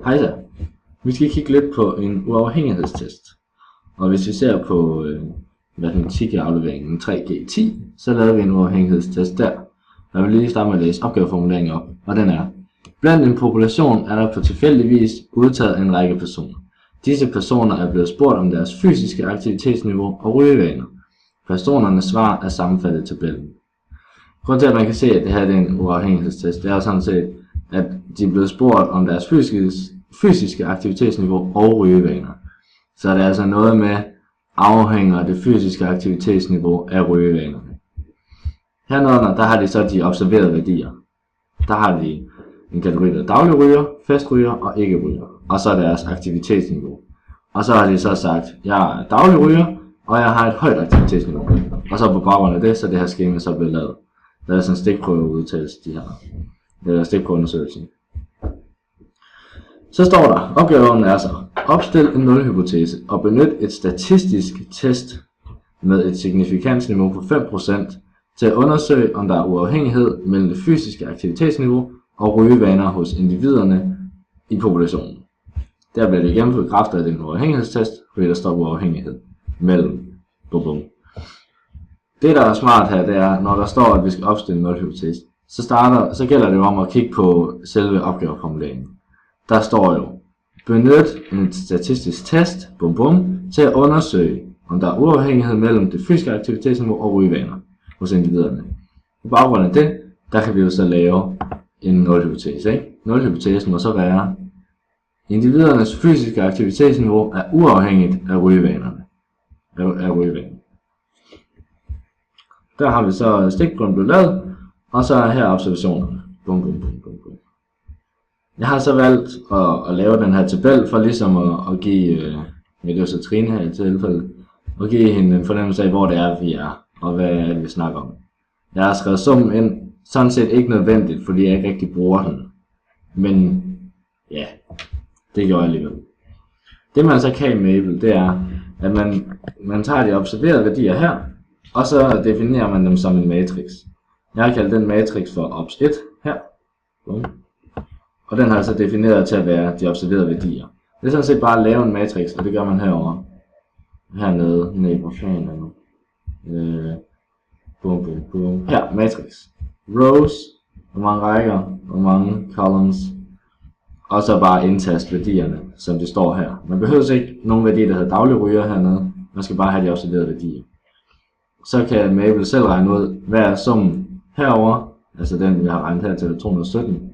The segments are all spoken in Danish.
Hej så. Vi skal kigge lidt på en uafhængighedstest. Og hvis vi ser på matematikafleveringen 3G10, så lavede vi en uafhængighedstest der. Jeg vil lige starte med at læse opgaveformuleringen op, og den er: blandt en population er der på tilfældig vis udtaget en række personer. Disse personer er blevet spurgt om deres fysiske aktivitetsniveau og rygevaner. Personernes svar er sammenfattet i tabellen. Grunden til, at man kan se, at det her er en uafhængighedstest, det er sådan set, at de er blevet spurgt om deres fysiske aktivitetsniveau og rygevaner. Så det er altså noget med afhænger det fysiske aktivitetsniveau af rygevanerne. Hernede, der har de så de observerede værdier. Der har de en kategori, der er daglig ryger, festryger og ikke ryger. Og så er deres aktivitetsniveau. Og så har de så sagt, jeg er daglig ryger, og jeg har et højt aktivitetsniveau. Og så på baggrund af det, så det her skema så blevet lavet. Der er sådan en stikprøveudtalelse, de her. Eller stikprøveundersøgelsen. Så står der, opgaven er så: opstil en nulhypotese og benyt et statistisk test med et signifikansniveau på 5% til at undersøge, om der er uafhængighed mellem det fysiske aktivitetsniveau og rygevaner hos individerne i populationen. Der bliver det gennemført kraft af den uafhængighedstest, fordi der står uafhængighed mellem. Bum. Det der er smart her, det er, når der står, at vi skal opstille en nulhypotese, så gælder det jo om at kigge på selve opgaveformuleringen. Der står jo, benyt en statistisk test, til at undersøge, om der er uafhængighed mellem det fysiske aktivitetsniveau og rygevaner hos individerne. På baggrund af det, der kan vi jo så lave en nulhypotese. Ikke? Nulhypotesen må så være, individernes fysiske aktivitetsniveau er uafhængigt af rygevanerne. Der har vi så stikprøven blevet lavet, og så er her observationerne. Bum. Jeg har så valgt at lave den her tabel for ligesom at give, det er så Trine her i tilfælde, og give hende en fornemmelse af, hvor det er, vi er, og hvad er det, vi snakker om. Jeg har skrevet summen ind, sådan set ikke nødvendigt, fordi jeg ikke rigtig bruger den. Men ja, det gjorde jeg alligevel. Det man så kan i Mabel, det er, at man tager de observerede værdier her, og så definerer man dem som en matrix. Jeg har kaldt den matrix for obs1 her. Og den har jeg så defineret til at være de observerede værdier. Det er sådan set bare at lave en matrix, og det gør man herovre. Hernede på flanen. Her, matrix. Rows, hvor mange rækker, hvor mange columns. Og så bare indtaste værdierne, som det står her. Man behøver ikke nogen værdier, der hedder daglig ryger hernede. Man skal bare have de observerede værdier. Så kan Mabel selv regne ud, hvad er summen herover, altså den vi har regnet her til 217.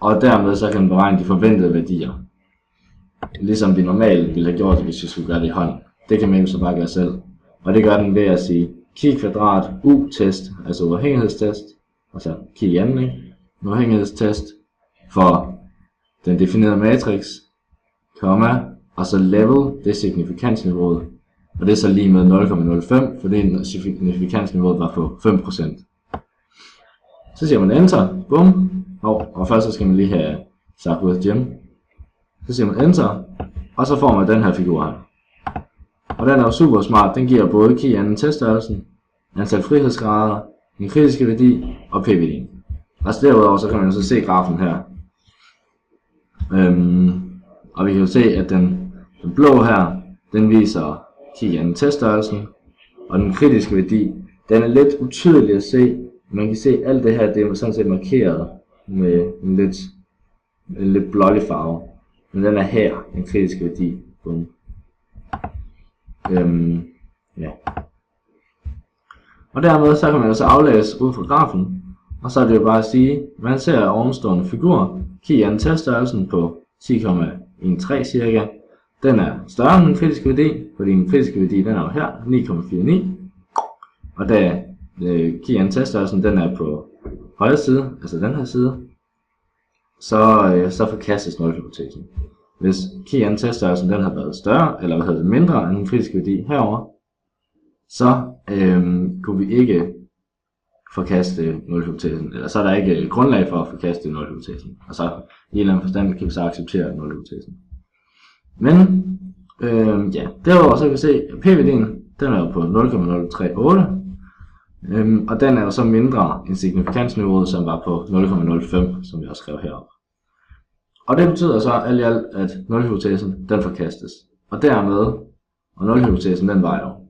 Og dermed så kan man beregne de forventede værdier. Ligesom vi normalt ville have gjort det, hvis vi skulle gøre det i hånden. Det kan Mabel så bare gøre selv. Og det gør den ved at sige key kvadrat u-test, altså uafhængighedstest. Og så key n, uafhængighedstest for den definerede matrix, komma, og så level, det er signifikansniveauet. Og det er så lige med 0,05, fordi signifikansniveauet var på 5%. Så siger man enter, bum. Og først så skal man lige have sagt with Jim. Så siger man enter, og så får man den her figur her. Og den er jo super smart, den giver både key n teststørrelsen, antal frihedsgrader, den kritiske værdi og p-værdien. Altså derudover så kan man jo så se grafen her. Og vi kan jo se, at den blå her, den viser key n teststørrelsen, og den kritiske værdi, den er lidt utydelig at se. Man kan se alt det her, det er sådan set markeret med en lidt blålig farve. Men den er her, en kritisk værdi. Ja. Og dermed så kan man altså aflæse ud fra grafen. Og så er det jo bare at sige, man ser ovenstående figur, key n teststørrelsen på 10,13 cirka. Den er større end den kritiske værdi, fordi den kritiske værdi den er jo her, 9,49. Og da key n teststørrelsen den er på højre side, altså den her side, så forkastes nulhypotesen. Hvis key n teststørrelsen den havde været større, eller havde det mindre end den kritiske værdi herover, så kunne vi ikke forkaste nulhypotesen, eller så er der ikke grundlag for at forkaste nulhypotesen. Og så i en eller anden forstand kan vi så acceptere nulhypotesen. Men ja, derudover så kan vi se, at p-værdien den er jo på 0,038. Og den er jo så mindre end signifikansniveauet, som var på 0,05, som vi også skrev heroppe. Og det betyder så alt i alt, at nulhypotesen den forkastes. Og dermed, og nulhypotesen den var jo,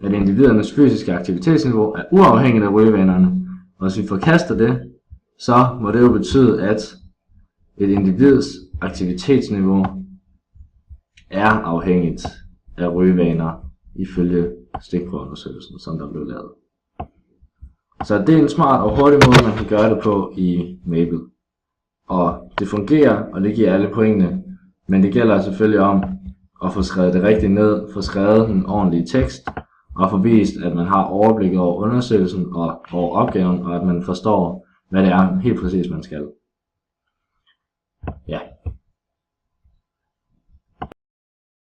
at individernes fysiske aktivitetsniveau er uafhængigt af rygevanerne. Og hvis vi forkaster det, så må det jo betyde, at et individs aktivitetsniveau er afhængigt af rygevaner ifølge stikprøveundersøgelsen, som der blev lavet. Så det er en smart og hurtig måde, man kan gøre det på i Mabel. Og det fungerer, og det giver alle pointene, men det gælder selvfølgelig om at få skrevet det rigtigt ned, få skrevet den ordentlige tekst, og få vist, at man har overblik over undersøgelsen og over opgaven, og at man forstår, hvad det er helt præcis, man skal.